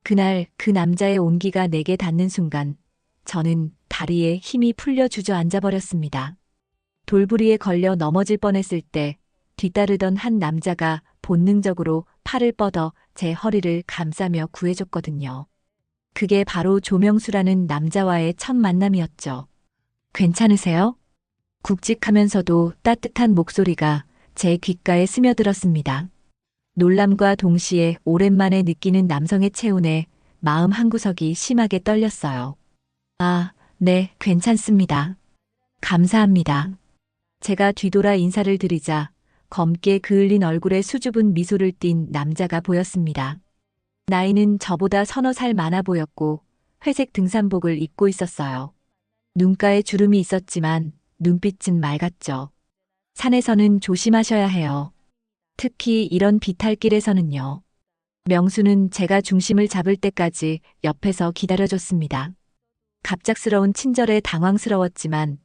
그날 그 남자의 온기가 내게 닿는 순간 저는 다리에 힘이 풀려 주저앉아 버렸습니다. 돌부리에 걸려 넘어질 뻔했을 때 뒤따르던 한 남자가 본능적으로 팔을 뻗어 제 허리를 감싸며 구해줬거든요. 그게 바로 조명수라는 남자와의 첫 만남이었죠. 괜찮으세요? 굵직하면서도 따뜻한 목소리가 제 귓가에 스며들었습니다. 놀람과 동시에 오랜만에 느끼는 남성의 체온에 마음 한구석이 심하게 떨렸어요. 아, 네, 괜찮습니다. 감사합니다. 제가 뒤돌아 인사를 드리자 검게 그을린 얼굴에 수줍은 미소를 띤 남자가 보였습니다. 나이는 저보다 서너 살 많아 보였고 회색 등산복을 입고 있었어요. 눈가에 주름이 있었지만 눈빛은 맑았죠. 산에서는 조심하셔야 해요. 특히 이런 비탈길에서는요. 명수는 제가 중심을 잡을 때까지 옆에서 기다려줬습니다. 갑작스러운 친절에 당황스러웠지만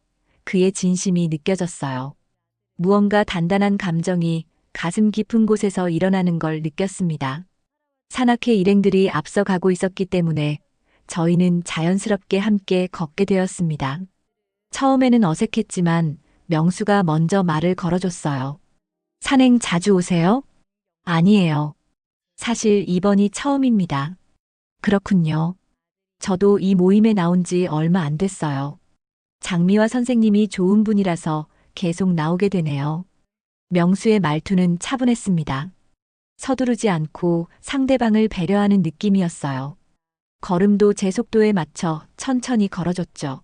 그의 진심이 느껴졌어요. 무언가 단단한 감정이 가슴 깊은 곳에서 일어나는 걸 느꼈습니다. 산악회 일행들이 앞서가고 있었기 때문에 저희는 자연스럽게 함께 걷게 되었습니다. 처음에는 어색했지만 명수가 먼저 말을 걸어줬어요. 산행 자주 오세요? 아니에요. 사실 이번이 처음입니다. 그렇군요. 저도 이 모임에 나온 지 얼마 안 됐어요. 장미화 선생님이 좋은 분이라서 계속 나오게 되네요. 명수의 말투는 차분했습니다. 서두르지 않고 상대방을 배려하는 느낌이었어요. 걸음도 제 속도에 맞춰 천천히 걸어줬죠.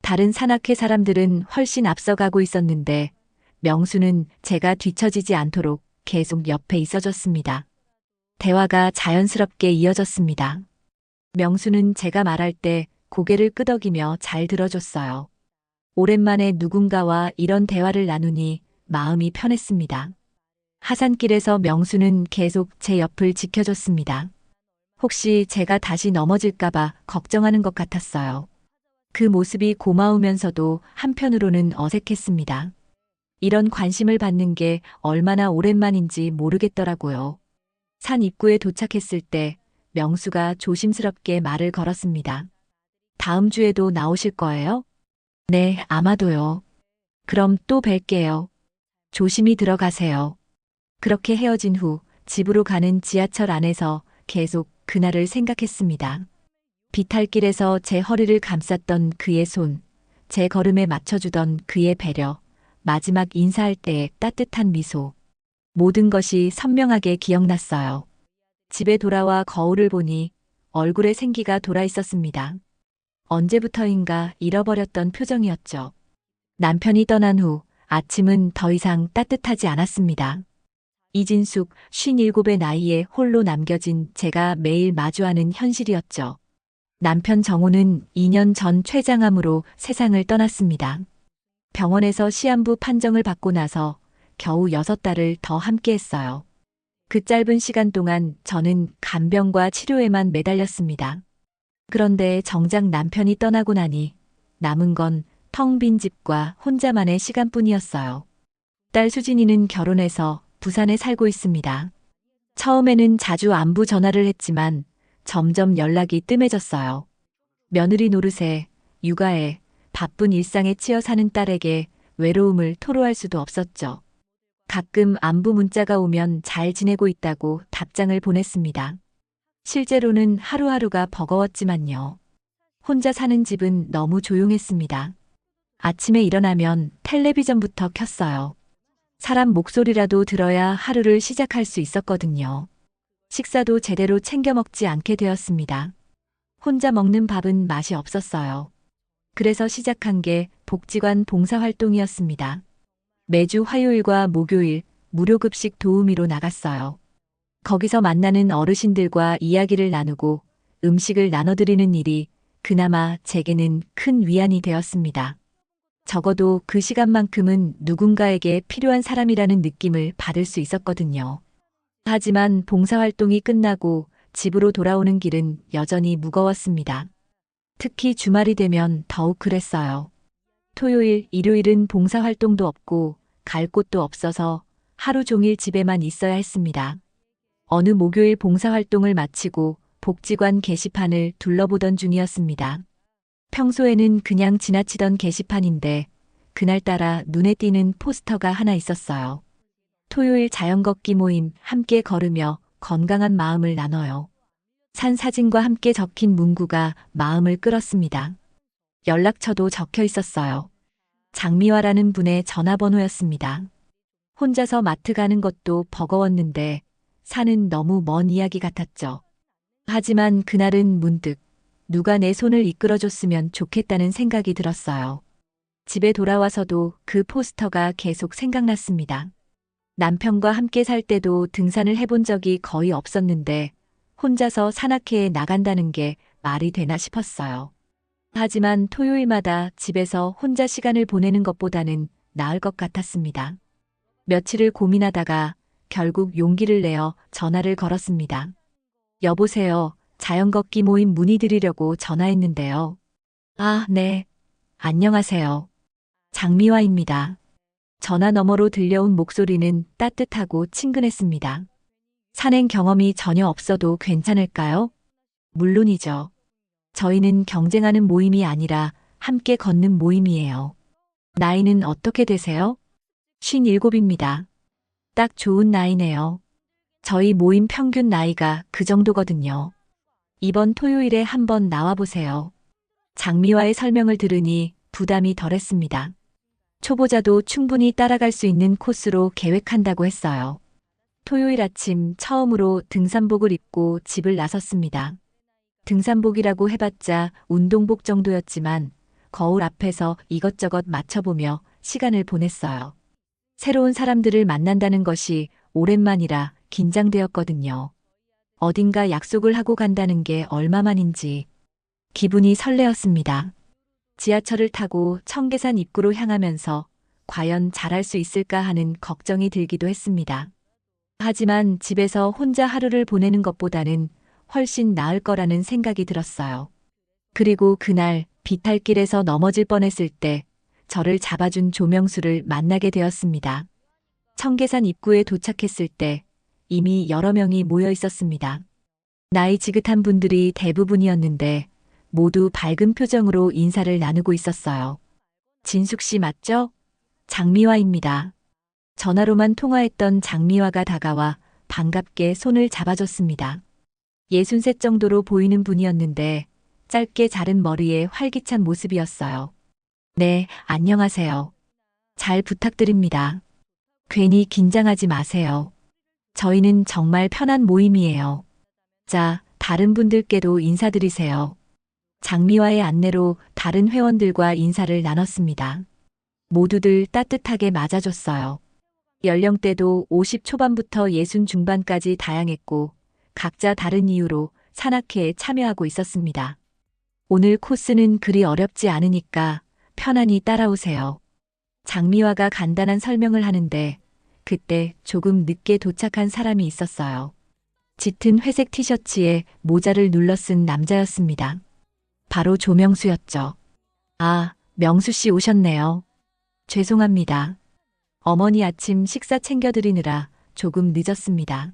다른 산악회 사람들은 훨씬 앞서가고 있었는데 명수는 제가 뒤처지지 않도록 계속 옆에 있어줬습니다. 대화가 자연스럽게 이어졌습니다. 명수는 제가 말할 때 고개를 끄덕이며 잘 들어줬어요. 오랜만에 누군가와 이런 대화를 나누니 마음이 편했습니다. 하산길에서 명수는 계속 제 옆을 지켜줬습니다. 혹시 제가 다시 넘어질까봐 걱정하는 것 같았어요. 그 모습이 고마우면서도 한편으로는 어색했습니다. 이런 관심을 받는 게 얼마나 오랜만인지 모르겠더라고요. 산 입구에 도착했을 때 명수가 조심스럽게 말을 걸었습니다. 다음 주에도 나오실 거예요? 네, 아마도요. 그럼 또 뵐게요. 조심히 들어가세요. 그렇게 헤어진 후 집으로 가는 지하철 안에서 계속 그날을 생각했습니다. 비탈길에서 제 허리를 감쌌던 그의 손, 제 걸음에 맞춰주던 그의 배려, 마지막 인사할 때의 따뜻한 미소. 모든 것이 선명하게 기억났어요. 집에 돌아와 거울을 보니 얼굴에 생기가 돌아 있었습니다. 언제부터인가 잃어버렸던 표정이었죠. 남편이 떠난 후 아침은 더 이상 따뜻하지 않았습니다. 이진숙 57의 나이에 홀로 남겨진 제가 매일 마주하는 현실이었죠. 남편 정호는 2년 전 췌장암으로 세상을 떠났습니다. 병원에서 시한부 판정을 받고 나서 겨우 6달을 더 함께했어요. 그 짧은 시간 동안 저는 간병과 치료에만 매달렸습니다. 그런데 정작 남편이 떠나고 나니 남은 건 텅 빈 집과 혼자만의 시간뿐이었어요. 딸 수진이는 결혼해서 부산에 살고 있습니다. 처음에는 자주 안부 전화를 했지만 점점 연락이 뜸해졌어요. 며느리 노릇에, 육아에, 바쁜 일상에 치여 사는 딸에게 외로움을 토로할 수도 없었죠. 가끔 안부 문자가 오면 잘 지내고 있다고 답장을 보냈습니다. 실제로는 하루하루가 버거웠지만요. 혼자 사는 집은 너무 조용했습니다. 아침에 일어나면 텔레비전부터 켰어요. 사람 목소리라도 들어야 하루를 시작할 수 있었거든요. 식사도 제대로 챙겨 먹지 않게 되었습니다. 혼자 먹는 밥은 맛이 없었어요. 그래서 시작한 게 복지관 봉사활동이었습니다. 매주 화요일과 목요일 무료급식 도우미로 나갔어요. 거기서 만나는 어르신들과 이야기를 나누고 음식을 나눠드리는 일이 그나마 제게는 큰 위안이 되었습니다. 적어도 그 시간만큼은 누군가에게 필요한 사람이라는 느낌을 받을 수 있었거든요. 하지만 봉사활동이 끝나고 집으로 돌아오는 길은 여전히 무거웠습니다. 특히 주말이 되면 더욱 그랬어요. 토요일, 일요일은 봉사활동도 없고 갈 곳도 없어서 하루 종일 집에만 있어야 했습니다. 어느 목요일 봉사활동을 마치고 복지관 게시판을 둘러보던 중이었습니다. 평소에는 그냥 지나치던 게시판인데 그날따라 눈에 띄는 포스터가 하나 있었어요. 토요일 자연걷기 모임 함께 걸으며 건강한 마음을 나눠요. 산 사진과 함께 적힌 문구가 마음을 끌었습니다. 연락처도 적혀 있었어요. 장미화라는 분의 전화번호였습니다. 혼자서 마트 가는 것도 버거웠는데 산은 너무 먼 이야기 같았죠. 하지만 그날은 문득 누가 내 손을 이끌어줬으면 좋겠다는 생각이 들었어요. 집에 돌아와서도 그 포스터가 계속 생각났습니다. 남편과 함께 살 때도 등산을 해본 적이 거의 없었는데 혼자서 산악회에 나간다는 게 말이 되나 싶었어요. 하지만 토요일마다 집에서 혼자 시간을 보내는 것보다는 나을 것 같았습니다. 며칠을 고민하다가 결국 용기를 내어 전화를 걸었습니다. 여보세요. 자연걷기 모임 문의드리려고 전화했는데요. 아, 네. 안녕하세요. 장미화입니다. 전화 너머로 들려온 목소리는 따뜻하고 친근했습니다. 산행 경험이 전혀 없어도 괜찮을까요? 물론이죠. 저희는 경쟁하는 모임이 아니라 함께 걷는 모임이에요. 나이는 어떻게 되세요? 57입니다. 딱 좋은 나이네요. 저희 모임 평균 나이가 그 정도거든요. 이번 토요일에 한번 나와보세요. 장미화의 설명을 들으니 부담이 덜했습니다. 초보자도 충분히 따라갈 수 있는 코스로 계획한다고 했어요. 토요일 아침 처음으로 등산복을 입고 집을 나섰습니다. 등산복이라고 해봤자 운동복 정도였지만 거울 앞에서 이것저것 맞춰보며 시간을 보냈어요. 새로운 사람들을 만난다는 것이 오랜만이라 긴장되었거든요. 어딘가 약속을 하고 간다는 게 얼마만인지 기분이 설레었습니다. 지하철을 타고 청계산 입구로 향하면서 과연 잘할 수 있을까 하는 걱정이 들기도 했습니다. 하지만 집에서 혼자 하루를 보내는 것보다는 훨씬 나을 거라는 생각이 들었어요. 그리고 그날 비탈길에서 넘어질 뻔했을 때 저를 잡아준 조명수를 만나게 되었습니다. 청계산 입구에 도착했을 때 이미 여러 명이 모여 있었습니다. 나이 지긋한 분들이 대부분이었는데 모두 밝은 표정으로 인사를 나누고 있었어요. 진숙 씨 맞죠? 장미화입니다. 전화로만 통화했던 장미화가 다가와 반갑게 손을 잡아줬습니다. 63 정도로 보이는 분이었는데 짧게 자른 머리에 활기찬 모습이었어요. 네, 안녕하세요. 잘 부탁드립니다. 괜히 긴장하지 마세요. 저희는 정말 편한 모임이에요. 자, 다른 분들께도 인사드리세요. 장미화의 안내로 다른 회원들과 인사를 나눴습니다. 모두들 따뜻하게 맞아줬어요. 연령대도 50 초반부터 60 중반까지 다양했고 각자 다른 이유로 산악회에 참여하고 있었습니다. 오늘 코스는 그리 어렵지 않으니까 편안히 따라오세요. 장미화가 간단한 설명을 하는데 그때 조금 늦게 도착한 사람이 있었어요. 짙은 회색 티셔츠에 모자를 눌러 쓴 남자였습니다. 바로 조명수였죠. 아, 명수 씨 오셨네요. 죄송합니다. 어머니 아침 식사 챙겨드리느라 조금 늦었습니다.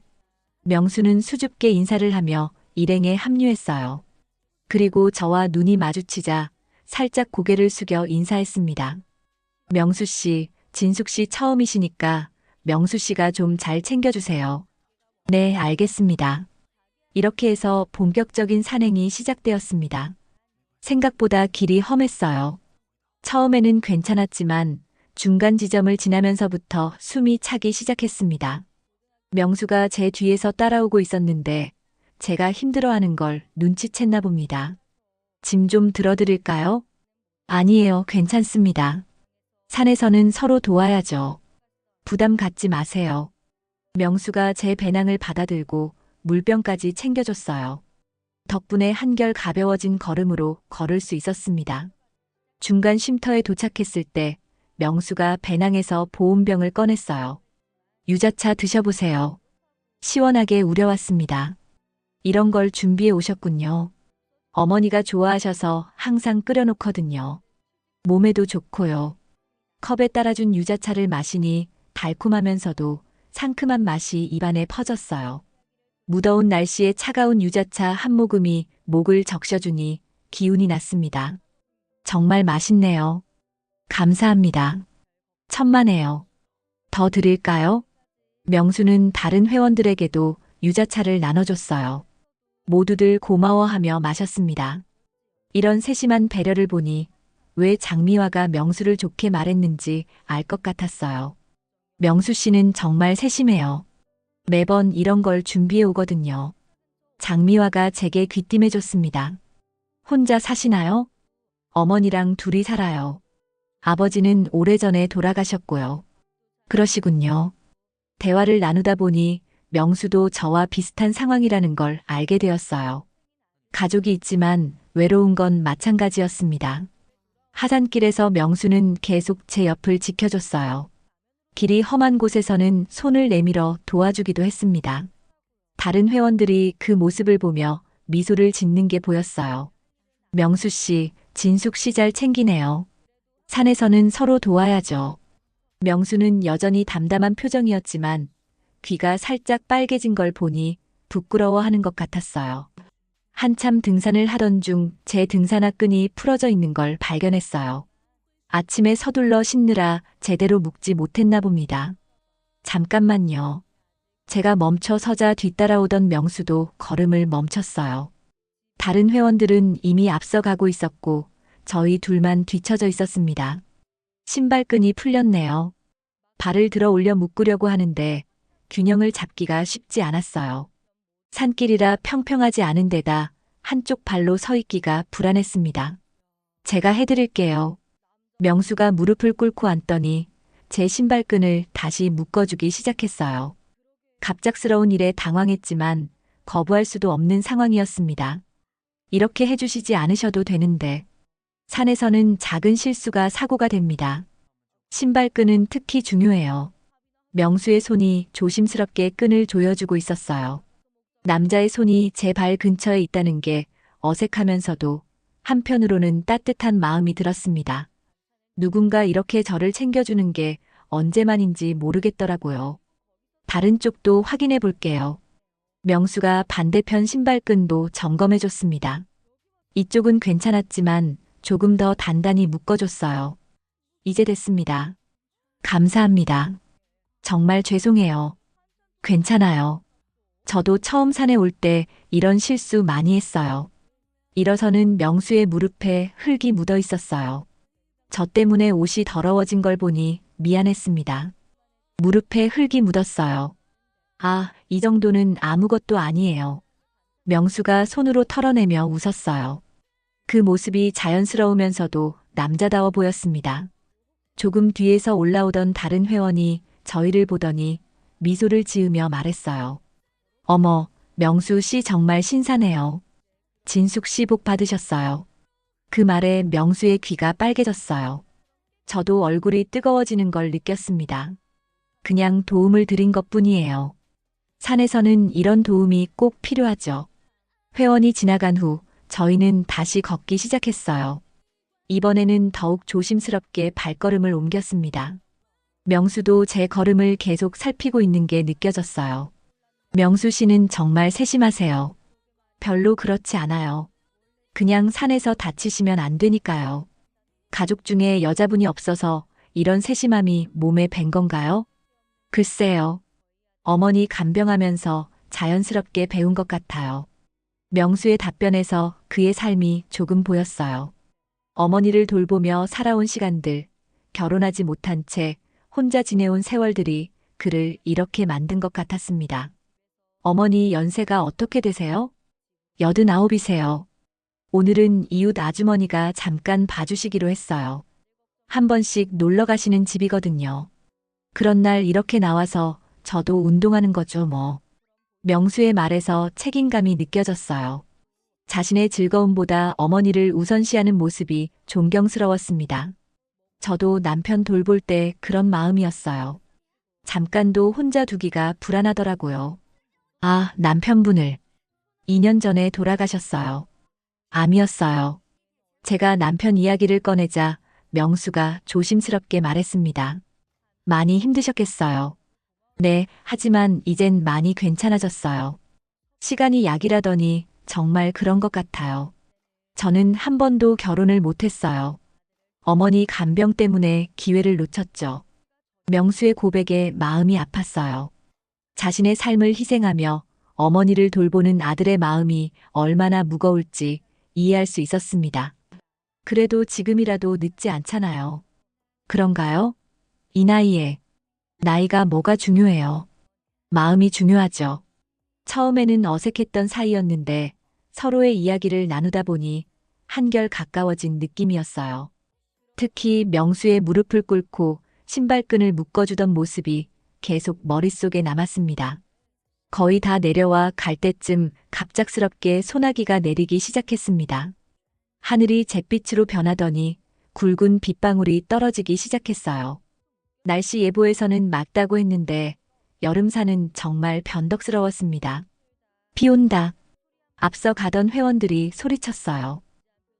명수는 수줍게 인사를 하며 일행에 합류했어요. 그리고 저와 눈이 마주치자 살짝 고개를 숙여 인사했습니다. 명수 씨, 진숙 씨 처음이시니까 명수 씨가 좀 잘 챙겨주세요. 네, 알겠습니다. 이렇게 해서 본격적인 산행이 시작되었습니다. 생각보다 길이 험했어요. 처음에는 괜찮았지만 중간 지점을 지나면서부터 숨이 차기 시작했습니다. 명수가 제 뒤에서 따라오고 있었는데 제가 힘들어하는 걸 눈치챘나 봅니다. 짐 좀 들어드릴까요? 아니에요, 괜찮습니다. 산에서는 서로 도와야죠. 부담 갖지 마세요. 명수가 제 배낭을 받아들고 물병까지 챙겨줬어요. 덕분에 한결 가벼워진 걸음으로 걸을 수 있었습니다. 중간 쉼터에 도착했을 때 명수가 배낭에서 보온병을 꺼냈어요. 유자차 드셔보세요. 시원하게 우려왔습니다. 이런 걸 준비해 오셨군요. 어머니가 좋아하셔서 항상 끓여놓거든요. 몸에도 좋고요. 컵에 따라준 유자차를 마시니 달콤하면서도 상큼한 맛이 입안에 퍼졌어요. 무더운 날씨에 차가운 유자차 한 모금이 목을 적셔주니 기운이 났습니다. 정말 맛있네요. 감사합니다. 천만에요. 더 드릴까요? 명수는 다른 회원들에게도 유자차를 나눠줬어요. 모두들 고마워하며 마셨습니다. 이런 세심한 배려를 보니 왜 장미화가 명수를 좋게 말했는지 알 것 같았어요. 명수 씨는 정말 세심해요. 매번 이런 걸 준비해 오거든요. 장미화가 제게 귀띔해줬습니다. 혼자 사시나요? 어머니랑 둘이 살아요. 아버지는 오래전에 돌아가셨고요. 그러시군요. 대화를 나누다 보니 명수도 저와 비슷한 상황이라는 걸 알게 되었어요. 가족이 있지만 외로운 건 마찬가지였습니다. 하산길에서 명수는 계속 제 옆을 지켜줬어요. 길이 험한 곳에서는 손을 내밀어 도와주기도 했습니다. 다른 회원들이 그 모습을 보며 미소를 짓는 게 보였어요. 명수 씨, 진숙 씨 잘 챙기네요. 산에서는 서로 도와야죠. 명수는 여전히 담담한 표정이었지만 귀가 살짝 빨개진 걸 보니 부끄러워하는 것 같았어요. 한참 등산을 하던 중 제 등산화 끈이 풀어져 있는 걸 발견했어요. 아침에 서둘러 신느라 제대로 묶지 못했나 봅니다. 잠깐만요. 제가 멈춰 서자 뒤따라오던 명수도 걸음을 멈췄어요. 다른 회원들은 이미 앞서가고 있었고 저희 둘만 뒤처져 있었습니다. 신발끈이 풀렸네요. 발을 들어 올려 묶으려고 하는데 균형을 잡기가 쉽지 않았어요. 산길이라 평평하지 않은 데다 한쪽 발로 서 있기가 불안했습니다. 제가 해드릴게요. 명수가 무릎을 꿇고 앉더니 제 신발끈을 다시 묶어주기 시작했어요. 갑작스러운 일에 당황했지만 거부할 수도 없는 상황이었습니다. 이렇게 해주시지 않으셔도 되는데 산에서는 작은 실수가 사고가 됩니다. 신발끈은 특히 중요해요. 명수의 손이 조심스럽게 끈을 조여주고 있었어요. 남자의 손이 제 발 근처에 있다는 게 어색하면서도 한편으로는 따뜻한 마음이 들었습니다. 누군가 이렇게 저를 챙겨주는 게 언제만인지 모르겠더라고요. 다른 쪽도 확인해 볼게요. 명수가 반대편 신발끈도 점검해 줬습니다. 이쪽은 괜찮았지만 조금 더 단단히 묶어줬어요. 이제 됐습니다. 감사합니다. 정말 죄송해요. 괜찮아요. 저도 처음 산에 올 때 이런 실수 많이 했어요. 일어서는 명수의 무릎에 흙이 묻어 있었어요. 저 때문에 옷이 더러워진 걸 보니 미안했습니다. 무릎에 흙이 묻었어요. 아, 이 정도는 아무것도 아니에요. 명수가 손으로 털어내며 웃었어요. 그 모습이 자연스러우면서도 남자다워 보였습니다. 조금 뒤에서 올라오던 다른 회원이 저희를 보더니 미소를 지으며 말했어요. 어머, 명수 씨 정말 신사네요. 진숙 씨 복 받으셨어요. 그 말에 명수의 귀가 빨개졌어요. 저도 얼굴이 뜨거워지는 걸 느꼈습니다. 그냥 도움을 드린 것뿐이에요. 산에서는 이런 도움이 꼭 필요하죠. 회원이 지나간 후 저희는 다시 걷기 시작했어요. 이번에는 더욱 조심스럽게 발걸음을 옮겼습니다. 명수도 제 걸음을 계속 살피고 있는 게 느껴졌어요. 명수 씨는 정말 세심하세요. 별로 그렇지 않아요. 그냥 산에서 다치시면 안 되니까요. 가족 중에 여자분이 없어서 이런 세심함이 몸에 밴 건가요? 글쎄요. 어머니 간병하면서 자연스럽게 배운 것 같아요. 명수의 답변에서 그의 삶이 조금 보였어요. 어머니를 돌보며 살아온 시간들, 결혼하지 못한 채 혼자 지내온 세월들이 그를 이렇게 만든 것 같았습니다. 어머니 연세가 어떻게 되세요? 89이세요. 오늘은 이웃 아주머니가 잠깐 봐주시기로 했어요. 한 번씩 놀러 가시는 집이거든요. 그런 날 이렇게 나와서 저도 운동하는 거죠 뭐. 명수의 말에서 책임감이 느껴졌어요. 자신의 즐거움보다 어머니를 우선시하는 모습이 존경스러웠습니다. 저도 남편 돌볼 때 그런 마음이었어요. 잠깐도 혼자 두기가 불안하더라고요. 아, 남편분을 2년 전에 돌아가셨어요. 암이었어요. 제가 남편 이야기를 꺼내자 명수가 조심스럽게 말했습니다. 많이 힘드셨겠어요. 네, 하지만 이젠 많이 괜찮아졌어요. 시간이 약이라더니 정말 그런 것 같아요. 저는 한 번도 결혼을 못했어요. 어머니 간병 때문에 기회를 놓쳤죠. 명수의 고백에 마음이 아팠어요. 자신의 삶을 희생하며 어머니를 돌보는 아들의 마음이 얼마나 무거울지 이해할 수 있었습니다. 그래도 지금이라도 늦지 않잖아요. 그런가요? 이 나이에. 나이가 뭐가 중요해요. 마음이 중요하죠. 처음에는 어색했던 사이였는데 서로의 이야기를 나누다 보니 한결 가까워진 느낌이었어요. 특히 명수의 무릎을 꿇고 신발끈을 묶어주던 모습이 계속 머릿속에 남았습니다. 거의 다 내려와 갈 때쯤 갑작스럽게 소나기가 내리기 시작했습니다. 하늘이 잿빛으로 변하더니 굵은 빗방울이 떨어지기 시작했어요. 날씨 예보에서는 맑다고 했는데 여름사는 정말 변덕스러웠습니다. 비 온다. 앞서 가던 회원들이 소리쳤어요.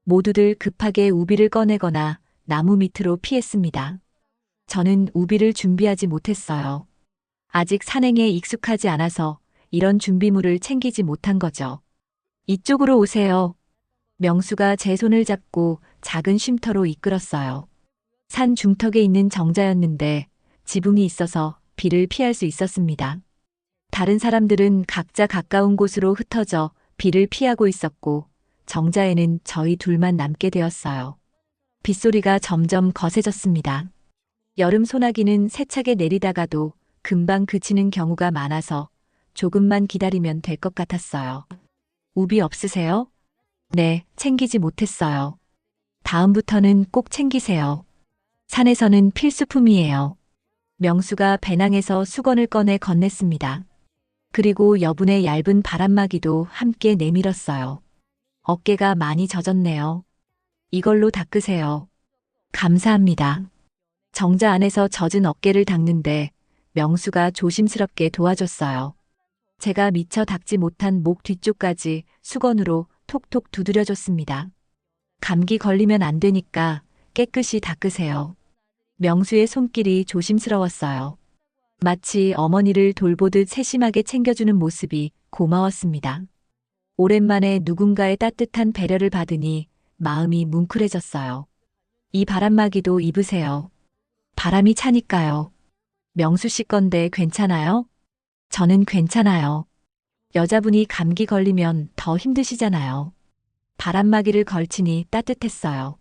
모두들 급하게 우비를 꺼내거나 나무 밑으로 피했습니다. 저는 우비를 준비하지 못했어요. 아직 산행에 익숙하지 않아서 이런 준비물을 챙기지 못한 거죠. 이쪽으로 오세요. 명수가 제 손을 잡고 작은 쉼터로 이끌었어요. 산 중턱에 있는 정자였는데 지붕이 있어서 비를 피할 수 있었습니다. 다른 사람들은 각자 가까운 곳으로 흩어져 비를 피하고 있었고 정자에는 저희 둘만 남게 되었어요. 빗소리가 점점 거세졌습니다. 여름 소나기는 세차게 내리다가도 금방 그치는 경우가 많아서 조금만 기다리면 될 것 같았어요. 우비 없으세요? 네, 챙기지 못했어요. 다음부터는 꼭 챙기세요. 산에서는 필수품이에요. 명수가 배낭에서 수건을 꺼내 건넸습니다. 그리고 여분의 얇은 바람막이도 함께 내밀었어요. 어깨가 많이 젖었네요. 이걸로 닦으세요. 감사합니다. 정자 안에서 젖은 어깨를 닦는데 명수가 조심스럽게 도와줬어요. 제가 미처 닦지 못한 목 뒤쪽까지 수건으로 톡톡 두드려줬습니다. 감기 걸리면 안 되니까 깨끗이 닦으세요. 명수의 손길이 조심스러웠어요. 마치 어머니를 돌보듯 세심하게 챙겨주는 모습이 고마웠습니다. 오랜만에 누군가의 따뜻한 배려를 받으니 마음이 뭉클해졌어요. 이 바람막이도 입으세요. 바람이 차니까요. 명수 씨 건데 괜찮아요? 저는 괜찮아요. 여자분이 감기 걸리면 더 힘드시잖아요. 바람막이를 걸치니 따뜻했어요.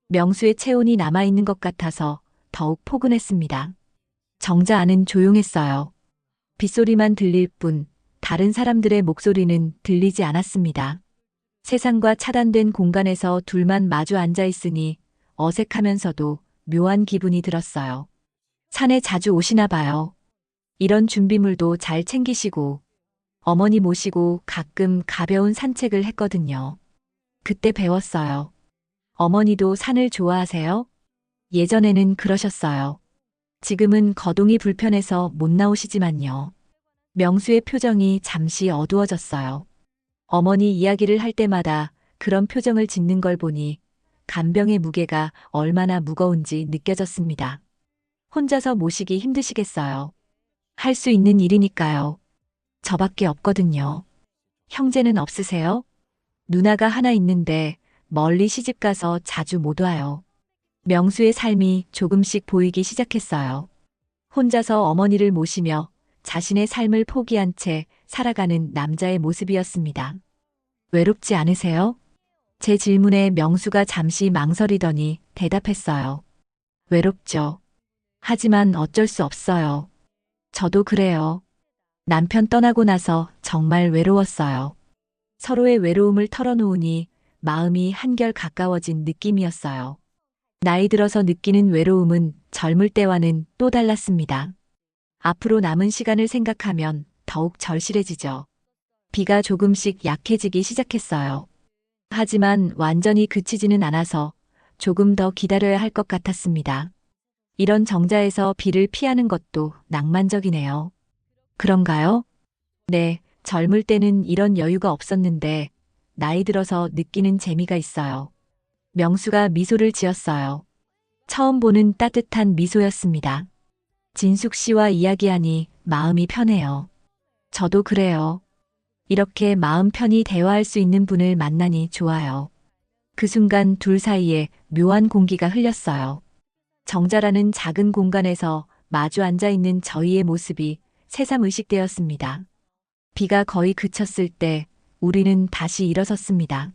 명수의 체온이 남아있는 것 같아서 더욱 포근했습니다. 정자 안은 조용했어요. 빗소리만 들릴 뿐 다른 사람들의 목소리는 들리지 않았습니다. 세상과 차단된 공간에서 둘만 마주 앉아 있으니 어색하면서도 묘한 기분이 들었어요. 산에 자주 오시나 봐요. 이런 준비물도 잘 챙기시고 어머니 모시고 가끔 가벼운 산책을 했거든요. 그때 배웠어요. 어머니도 산을 좋아하세요? 예전에는 그러셨어요. 지금은 거동이 불편해서 못 나오시지만요. 명수의 표정이 잠시 어두워졌어요. 어머니 이야기를 할 때마다 그런 표정을 짓는 걸 보니 간병의 무게가 얼마나 무거운지 느껴졌습니다. 혼자서 모시기 힘드시겠어요. 할 수 있는 일이니까요. 저밖에 없거든요. 형제는 없으세요? 누나가 하나 있는데 멀리 시집가서 자주 못 와요. 명수의 삶이 조금씩 보이기 시작했어요. 혼자서 어머니를 모시며 자신의 삶을 포기한 채 살아가는 남자의 모습이었습니다. 외롭지 않으세요? 제 질문에 명수가 잠시 망설이더니 대답했어요. 외롭죠. 하지만 어쩔 수 없어요. 저도 그래요. 남편 떠나고 나서 정말 외로웠어요. 서로의 외로움을 털어놓으니 마음이 한결 가까워진 느낌이었어요. 나이 들어서 느끼는 외로움은 젊을 때와는 또 달랐습니다. 앞으로 남은 시간을 생각하면 더욱 절실해지죠. 비가 조금씩 약해지기 시작했어요. 하지만 완전히 그치지는 않아서 조금 더 기다려야 할 것 같았습니다. 이런 정자에서 비를 피하는 것도 낭만적이네요. 그런가요? 네, 젊을 때는 이런 여유가 없었는데 나이 들어서 느끼는 재미가 있어요. 명수가 미소를 지었어요. 처음 보는 따뜻한 미소였습니다. 진숙 씨와 이야기하니 마음이 편해요. 저도 그래요. 이렇게 마음 편히 대화할 수 있는 분을 만나니 좋아요. 그 순간 둘 사이에 묘한 공기가 흘렸어요. 정자라는 작은 공간에서 마주 앉아 있는 저희의 모습이 새삼 의식되었습니다. 비가 거의 그쳤을 때 우리는 다시 일어섰습니다.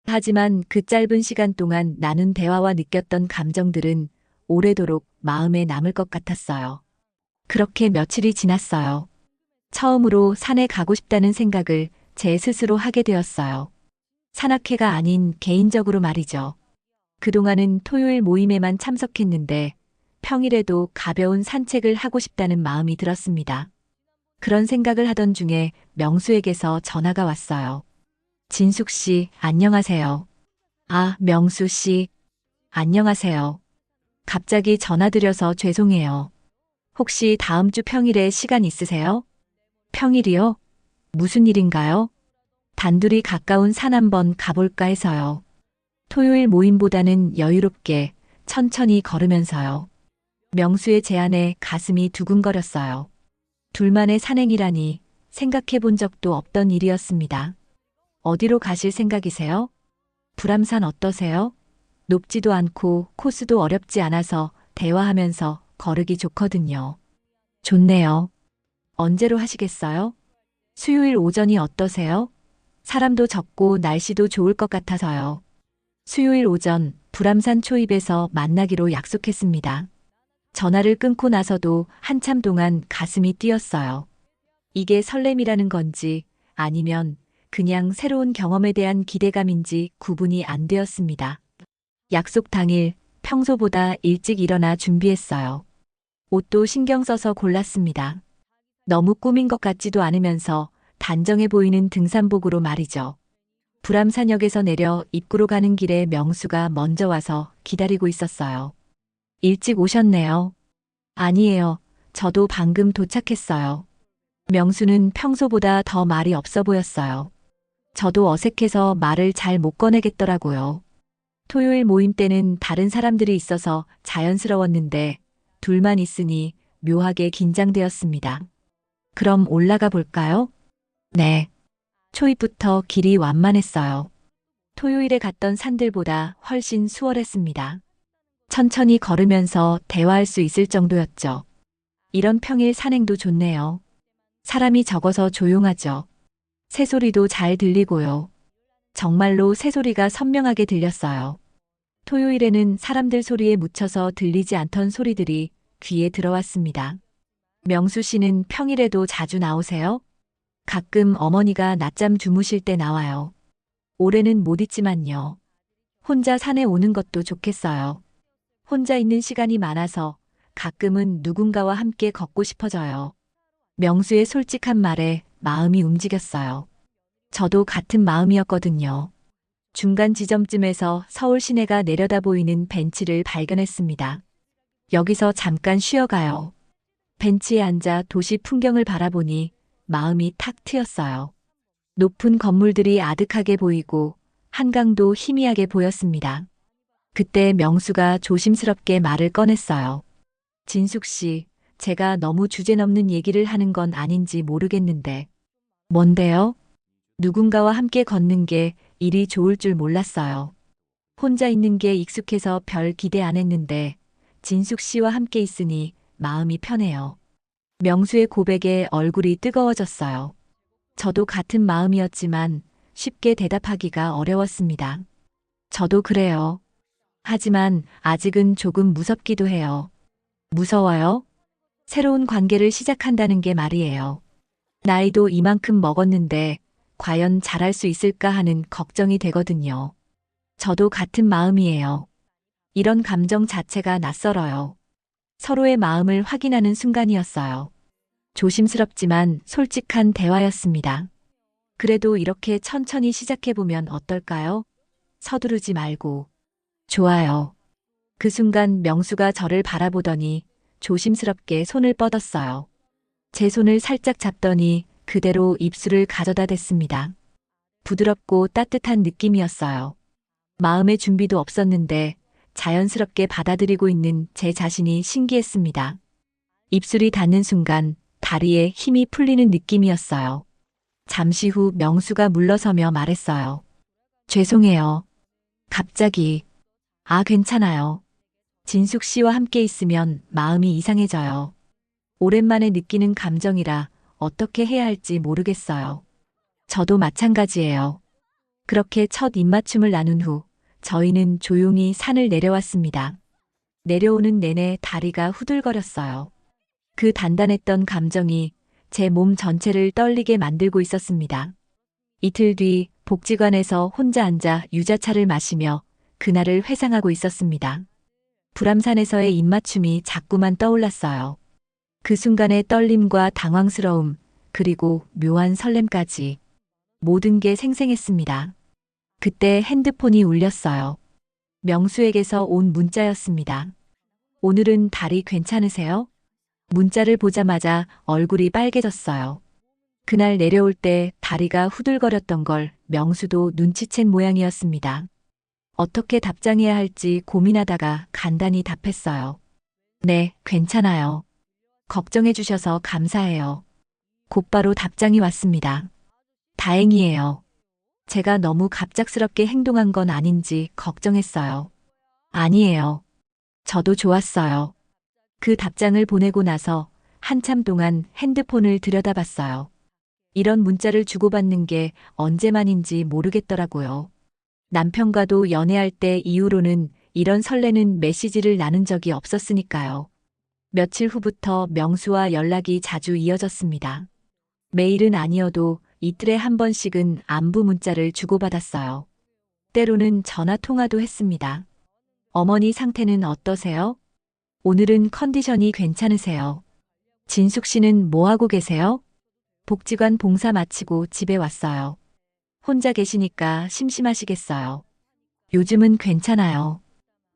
하지만 그 짧은 시간 동안 나눈 대화와 느꼈던 감정들은 오래도록 마음에 남을 것 같았어요. 그렇게 며칠이 지났어요. 처음으로 산에 가고 싶다는 생각을 제 스스로 하게 되었어요. 산악회가 아닌 개인적으로 말이죠. 그동안은 토요일 모임에만 참석했는데 평일에도 가벼운 산책을 하고 싶다는 마음이 들었습니다. 그런 생각을 하던 중에 명수에게서 전화가 왔어요. 진숙 씨, 안녕하세요. 아, 명수 씨. 안녕하세요. 갑자기 전화드려서 죄송해요. 혹시 다음 주 평일에 시간 있으세요? 평일이요? 무슨 일인가요? 단둘이 가까운 산 한번 가볼까 해서요. 토요일 모임보다는 여유롭게 천천히 걸으면서요. 명수의 제안에 가슴이 두근거렸어요. 둘만의 산행이라니 생각해 본 적도 없던 일이었습니다. 어디로 가실 생각이세요? 불암산 어떠세요? 높지도 않고 코스도 어렵지 않아서 대화하면서 거르기 좋거든요. 좋네요. 언제로 하시겠어요? 수요일 오전이 어떠세요? 사람도 적고 날씨도 좋을 것 같아서요. 수요일 오전 불암산 초입에서 만나기로 약속했습니다. 전화를 끊고 나서도 한참 동안 가슴이 뛰었어요. 이게 설렘이라는 건지 아니면 그냥 새로운 경험에 대한 기대감인지 구분이 안 되었습니다. 약속 당일 평소보다 일찍 일어나 준비했어요. 옷도 신경 써서 골랐습니다. 너무 꾸민 것 같지도 않으면서 단정해 보이는 등산복으로 말이죠. 불암산역에서 내려 입구로 가는 길에 명수가 먼저 와서 기다리고 있었어요. 일찍 오셨네요. 아니에요. 저도 방금 도착했어요. 명수는 평소보다 더 말이 없어 보였어요. 저도 어색해서 말을 잘 못 꺼내겠더라고요. 토요일 모임 때는 다른 사람들이 있어서 자연스러웠는데 둘만 있으니 묘하게 긴장되었습니다. 그럼 올라가 볼까요? 네. 초입부터 길이 완만했어요. 토요일에 갔던 산들보다 훨씬 수월했습니다. 천천히 걸으면서 대화할 수 있을 정도였죠. 이런 평일 산행도 좋네요. 사람이 적어서 조용하죠. 새소리도 잘 들리고요. 정말로 새소리가 선명하게 들렸어요. 토요일에는 사람들 소리에 묻혀서 들리지 않던 소리들이 귀에 들어왔습니다. 명수 씨는 평일에도 자주 나오세요? 가끔 어머니가 낮잠 주무실 때 나와요. 올해는 못 있지만요. 혼자 산에 오는 것도 좋겠어요. 혼자 있는 시간이 많아서 가끔은 누군가와 함께 걷고 싶어져요. 명수의 솔직한 말에 마음이 움직였어요. 저도 같은 마음이었거든요. 중간 지점쯤에서 서울 시내가 내려다 보이는 벤치를 발견했습니다. 여기서 잠깐 쉬어가요. 벤치에 앉아 도시 풍경을 바라보니 마음이 탁 트였어요. 높은 건물들이 아득하게 보이고 한강도 희미하게 보였습니다. 그때 명수가 조심스럽게 말을 꺼냈어요. 진숙 씨, 제가 너무 주제넘는 얘기를 하는 건 아닌지 모르겠는데. 뭔데요? 누군가와 함께 걷는 게 일이 좋을 줄 몰랐어요. 혼자 있는 게 익숙해서 별 기대 안 했는데 진숙 씨와 함께 있으니 마음이 편해요. 명수의 고백에 얼굴이 뜨거워졌어요. 저도 같은 마음이었지만 쉽게 대답하기가 어려웠습니다. 저도 그래요. 하지만 아직은 조금 무섭기도 해요. 무서워요? 새로운 관계를 시작한다는 게 말이에요. 나이도 이만큼 먹었는데 과연 잘할 수 있을까 하는 걱정이 되거든요. 저도 같은 마음이에요. 이런 감정 자체가 낯설어요. 서로의 마음을 확인하는 순간이었어요. 조심스럽지만 솔직한 대화였습니다. 그래도 이렇게 천천히 시작해보면 어떨까요? 서두르지 말고. 좋아요. 그 순간 명수가 저를 바라보더니 조심스럽게 손을 뻗었어요. 제 손을 살짝 잡더니 그대로 입술을 가져다 댔습니다. 부드럽고 따뜻한 느낌이었어요. 마음의 준비도 없었는데 자연스럽게 받아들이고 있는 제 자신이 신기했습니다. 입술이 닿는 순간 다리에 힘이 풀리는 느낌이었어요. 잠시 후 명수가 물러서며 말했어요. 죄송해요. 갑자기. 아, 괜찮아요. 진숙 씨와 함께 있으면 마음이 이상해져요. 오랜만에 느끼는 감정이라 어떻게 해야 할지 모르겠어요. 저도 마찬가지예요. 그렇게 첫 입맞춤을 나눈 후 저희는 조용히 산을 내려왔습니다. 내려오는 내내 다리가 후들거렸어요. 그 단단했던 감정이 제 몸 전체를 떨리게 만들고 있었습니다. 이틀 뒤 복지관에서 혼자 앉아 유자차를 마시며 그날을 회상하고 있었습니다. 불암산에서의 입맞춤이 자꾸만 떠올랐어요. 그 순간의 떨림과 당황스러움, 그리고 묘한 설렘까지 모든 게 생생했습니다. 그때 핸드폰이 울렸어요. 명수에게서 온 문자였습니다. 오늘은 다리 괜찮으세요? 문자를 보자마자 얼굴이 빨개졌어요. 그날 내려올 때 다리가 후들거렸던 걸 명수도 눈치챈 모양이었습니다. 어떻게 답장해야 할지 고민하다가 간단히 답했어요. 네, 괜찮아요. 걱정해 주셔서 감사해요. 곧바로 답장이 왔습니다. 다행이에요. 제가 너무 갑작스럽게 행동한 건 아닌지 걱정했어요. 아니에요. 저도 좋았어요. 그 답장을 보내고 나서 한참 동안 핸드폰을 들여다봤어요. 이런 문자를 주고받는 게 언제만인지 모르겠더라고요. 남편과도 연애할 때 이후로는 이런 설레는 메시지를 나눈 적이 없었으니까요. 며칠 후부터 명수와 연락이 자주 이어졌습니다. 매일은 아니어도 이틀에 한 번씩은 안부 문자를 주고받았어요. 때로는 전화 통화도 했습니다. 어머니 상태는 어떠세요? 오늘은 컨디션이 괜찮으세요? 진숙 씨는 뭐 하고 계세요? 복지관 봉사 마치고 집에 왔어요. 혼자 계시니까 심심하시겠어요. 요즘은 괜찮아요.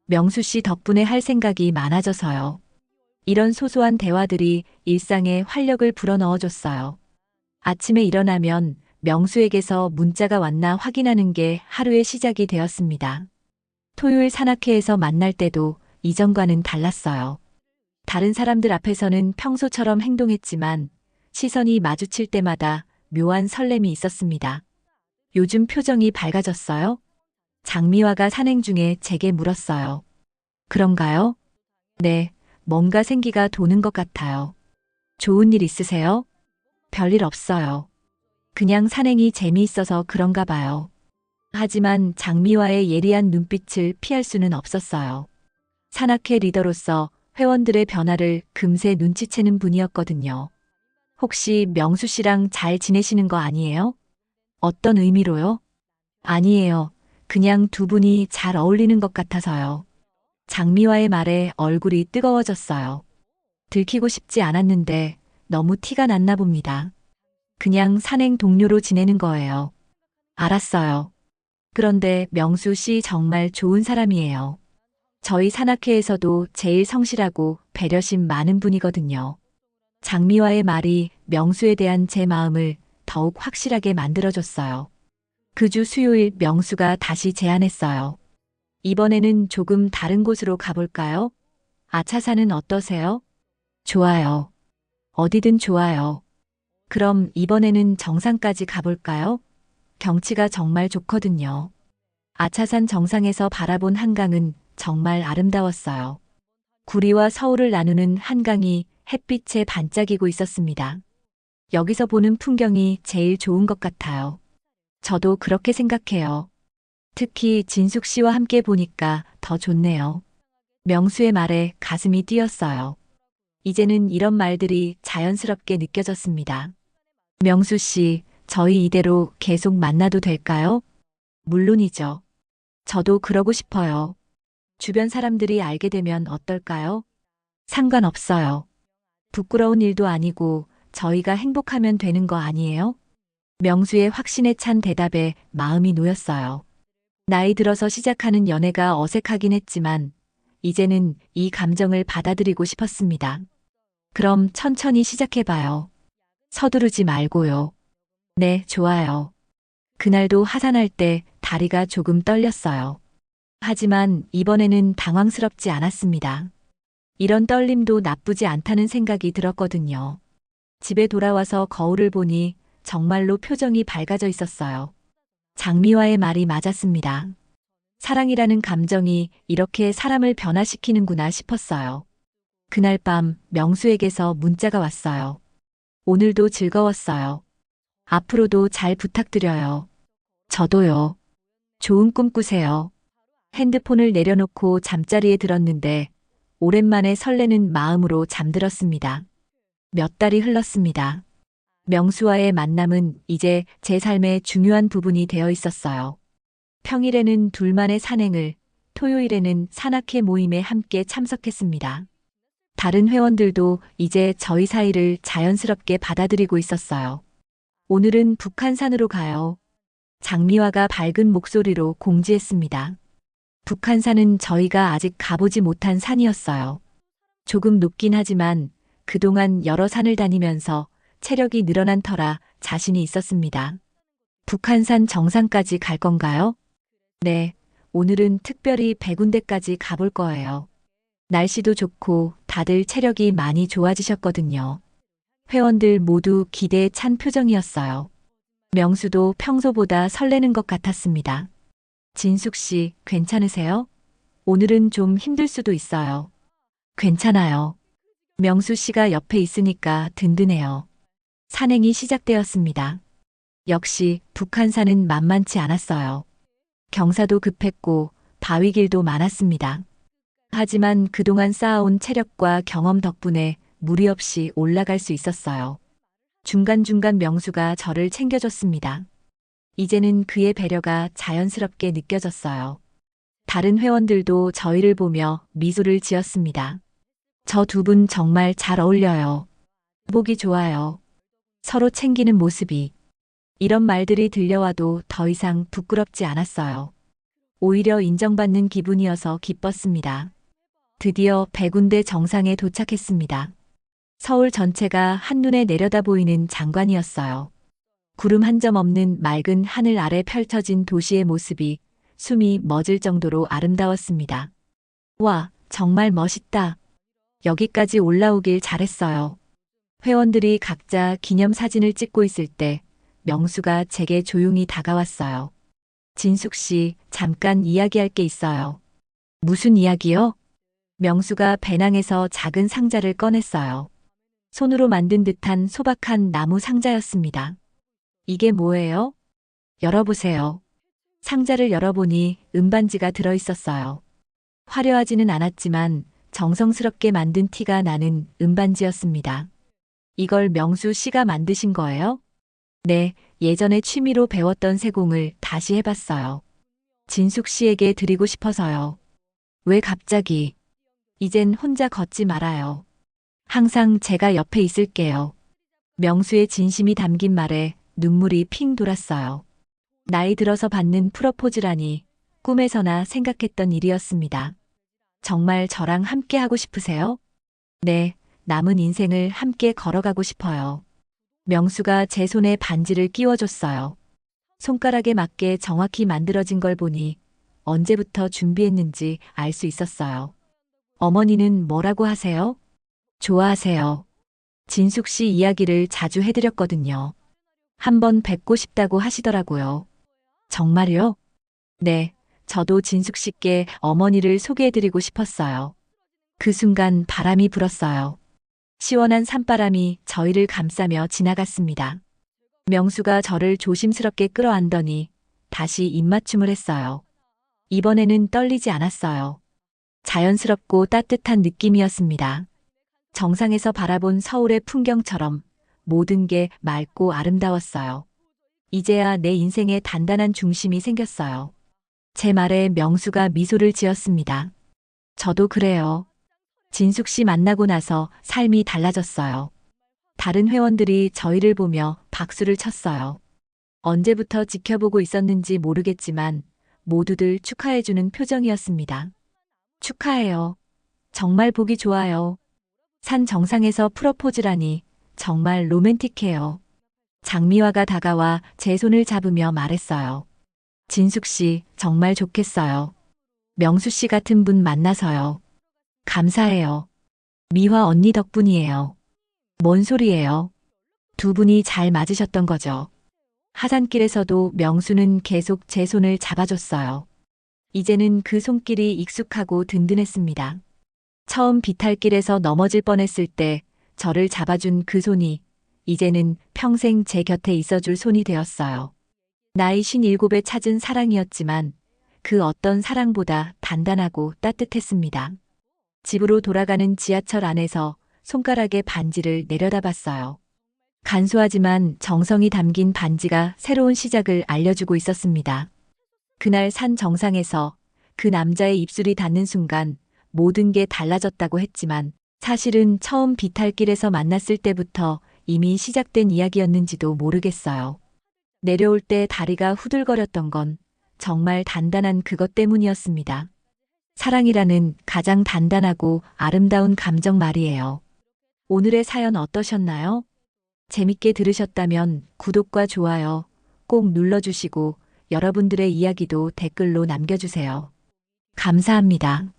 명수 씨 덕분에 할 생각이 많아져서요. 이런 소소한 대화들이 일상에 활력을 불어넣어줬어요. 아침에 일어나면 명수에게서 문자가 왔나 확인하는 게 하루의 시작이 되었습니다. 토요일 산악회에서 만날 때도 이전과는 달랐어요. 다른 사람들 앞에서는 평소처럼 행동했지만 시선이 마주칠 때마다 묘한 설렘이 있었습니다. 요즘 표정이 밝아졌어요? 장미화가 산행 중에 제게 물었어요. 그런가요? 네, 뭔가 생기가 도는 것 같아요. 좋은 일 있으세요? 별일 없어요. 그냥 산행이 재미있어서 그런가 봐요. 하지만 장미화의 예리한 눈빛을 피할 수는 없었어요. 산악회 리더로서 회원들의 변화를 금세 눈치채는 분이었거든요. 혹시 명수 씨랑 잘 지내시는 거 아니에요? 어떤 의미로요? 아니에요. 그냥 두 분이 잘 어울리는 것 같아서요. 장미화의 말에 얼굴이 뜨거워졌어요. 들키고 싶지 않았는데 너무 티가 났나 봅니다. 그냥 산행 동료로 지내는 거예요. 알았어요. 그런데 명수 씨 정말 좋은 사람이에요. 저희 산악회에서도 제일 성실하고 배려심 많은 분이거든요. 장미화의 말이 명수에 대한 제 마음을 더욱 확실하게 만들어줬어요. 그 주 수요일 명수가 다시 제안했어요. 이번에는 조금 다른 곳으로 가볼까요? 아차산은 어떠세요? 좋아요. 어디든 좋아요. 그럼 이번에는 정상까지 가볼까요? 경치가 정말 좋거든요. 아차산 정상에서 바라본 한강은 정말 아름다웠어요. 구리와 서울을 나누는 한강이 햇빛에 반짝이고 있었습니다. 여기서 보는 풍경이 제일 좋은 것 같아요. 저도 그렇게 생각해요. 특히 진숙 씨와 함께 보니까 더 좋네요. 명수의 말에 가슴이 뛰었어요. 이제는 이런 말들이 자연스럽게 느껴졌습니다. 명수 씨, 저희 이대로 계속 만나도 될까요? 물론이죠. 저도 그러고 싶어요. 주변 사람들이 알게 되면 어떨까요? 상관없어요. 부끄러운 일도 아니고 저희가 행복하면 되는 거 아니에요? 명수의 확신에 찬 대답에 마음이 놓였어요. 나이 들어서 시작하는 연애가 어색하긴 했지만 이제는 이 감정을 받아들이고 싶었습니다. 그럼 천천히 시작해봐요. 서두르지 말고요. 네, 좋아요. 그날도 하산할 때 다리가 조금 떨렸어요. 하지만 이번에는 당황스럽지 않았습니다. 이런 떨림도 나쁘지 않다는 생각이 들었거든요. 집에 돌아와서 거울을 보니 정말로 표정이 밝아져 있었어요. 장미화의 말이 맞았습니다. 사랑이라는 감정이 이렇게 사람을 변화시키는구나 싶었어요. 그날 밤 명수에게서 문자가 왔어요. 오늘도 즐거웠어요. 앞으로도 잘 부탁드려요. 저도요. 좋은 꿈 꾸세요. 핸드폰을 내려놓고 잠자리에 들었는데 오랜만에 설레는 마음으로 잠들었습니다. 몇 달이 흘렀습니다. 명수와의 만남은 이제 제 삶의 중요한 부분이 되어 있었어요. 평일에는 둘만의 산행을, 토요일에는 산악회 모임에 함께 참석했습니다. 다른 회원들도 이제 저희 사이를 자연스럽게 받아들이고 있었어요. 오늘은 북한산으로 가요. 장미화가 밝은 목소리로 공지했습니다. 북한산은 저희가 아직 가보지 못한 산이었어요. 조금 높긴 하지만 그동안 여러 산을 다니면서 체력이 늘어난 터라 자신이 있었습니다. 북한산 정상까지 갈 건가요? 네, 오늘은 특별히 100군데까지 가볼 거예요. 날씨도 좋고 다들 체력이 많이 좋아지셨거든요. 회원들 모두 기대에 찬 표정이었어요. 명수도 평소보다 설레는 것 같았습니다. 진숙 씨, 괜찮으세요? 오늘은 좀 힘들 수도 있어요. 괜찮아요. 명수 씨가 옆에 있으니까 든든해요. 산행이 시작되었습니다. 역시 북한산은 만만치 않았어요. 경사도 급했고 바위길도 많았습니다. 하지만 그동안 쌓아온 체력과 경험 덕분에 무리 없이 올라갈 수 있었어요. 중간중간 명수가 저를 챙겨줬습니다. 이제는 그의 배려가 자연스럽게 느껴졌어요. 다른 회원들도 저희를 보며 미소를 지었습니다. 저 두 분 정말 잘 어울려요. 보기 좋아요. 서로 챙기는 모습이. 이런 말들이 들려와도 더 이상 부끄럽지 않았어요. 오히려 인정받는 기분이어서 기뻤습니다. 드디어 100군데 정상에 도착했습니다. 서울 전체가 한눈에 내려다 보이는 장관이었어요. 구름 한 점 없는 맑은 하늘 아래 펼쳐진 도시의 모습이 숨이 멎을 정도로 아름다웠습니다. 와, 정말 멋있다. 여기까지 올라오길 잘했어요. 회원들이 각자 기념사진을 찍고 있을 때 명수가 제게 조용히 다가왔어요. 진숙 씨, 잠깐 이야기할 게 있어요. 무슨 이야기요? 명수가 배낭에서 작은 상자를 꺼냈어요. 손으로 만든 듯한 소박한 나무 상자였습니다. 이게 뭐예요? 열어보세요. 상자를 열어보니 은반지가 들어있었어요. 화려하지는 않았지만 정성스럽게 만든 티가 나는 은반지였습니다. 이걸 명수 씨가 만드신 거예요? 네, 예전에 취미로 배웠던 세공을 다시 해봤어요. 진숙 씨에게 드리고 싶어서요. 왜 갑자기? 이젠 혼자 걷지 말아요. 항상 제가 옆에 있을게요. 명수의 진심이 담긴 말에 눈물이 핑 돌았어요. 나이 들어서 받는 프로포즈라니 꿈에서나 생각했던 일이었습니다. 정말 저랑 함께 하고 싶으세요? 네, 남은 인생을 함께 걸어가고 싶어요. 명수가 제 손에 반지를 끼워줬어요. 손가락에 맞게 정확히 만들어진 걸 보니 언제부터 준비했는지 알 수 있었어요. 어머니는 뭐라고 하세요? 좋아하세요. 진숙 씨 이야기를 자주 해드렸거든요. 한번 뵙고 싶다고 하시더라고요. 정말요? 네, 저도 진숙 씨께 어머니를 소개해드리고 싶었어요. 그 순간 바람이 불었어요. 시원한 산바람이 저희를 감싸며 지나갔습니다. 명수가 저를 조심스럽게 끌어안더니 다시 입맞춤을 했어요. 이번에는 떨리지 않았어요. 자연스럽고 따뜻한 느낌이었습니다. 정상에서 바라본 서울의 풍경처럼 모든 게 맑고 아름다웠어요. 이제야 내 인생에 단단한 중심이 생겼어요. 제 말에 명수가 미소를 지었습니다. 저도 그래요. 진숙 씨 만나고 나서 삶이 달라졌어요. 다른 회원들이 저희를 보며 박수를 쳤어요. 언제부터 지켜보고 있었는지 모르겠지만 모두들 축하해주는 표정이었습니다. 축하해요. 정말 보기 좋아요. 산 정상에서 프로포즈라니 정말 로맨틱해요. 장미화가 다가와 제 손을 잡으며 말했어요. 진숙 씨, 정말 좋겠어요. 명수 씨 같은 분 만나서요. 감사해요. 미화 언니 덕분이에요. 뭔 소리예요? 두 분이 잘 맞으셨던 거죠. 하산길에서도 명수는 계속 제 손을 잡아줬어요. 이제는 그 손길이 익숙하고 든든했습니다. 처음 비탈길에서 넘어질 뻔했을 때 저를 잡아준 그 손이 이제는 평생 제 곁에 있어줄 손이 되었어요. 나이 57에 찾은 사랑이었지만 그 어떤 사랑보다 단단하고 따뜻했습니다. 집으로 돌아가는 지하철 안에서 손가락에 반지를 내려다봤어요. 간소하지만 정성이 담긴 반지가 새로운 시작을 알려주고 있었습니다. 그날 산 정상에서 그 남자의 입술이 닿는 순간 모든 게 달라졌다고 했지만 사실은 처음 비탈길에서 만났을 때부터 이미 시작된 이야기였는지도 모르겠어요. 내려올 때 다리가 후들거렸던 건 정말 단단한 그것 때문이었습니다. 사랑이라는 가장 단단하고 아름다운 감정 말이에요. 오늘의 사연 어떠셨나요? 재밌게 들으셨다면 구독과 좋아요 꼭 눌러주시고 여러분들의 이야기도 댓글로 남겨주세요. 감사합니다.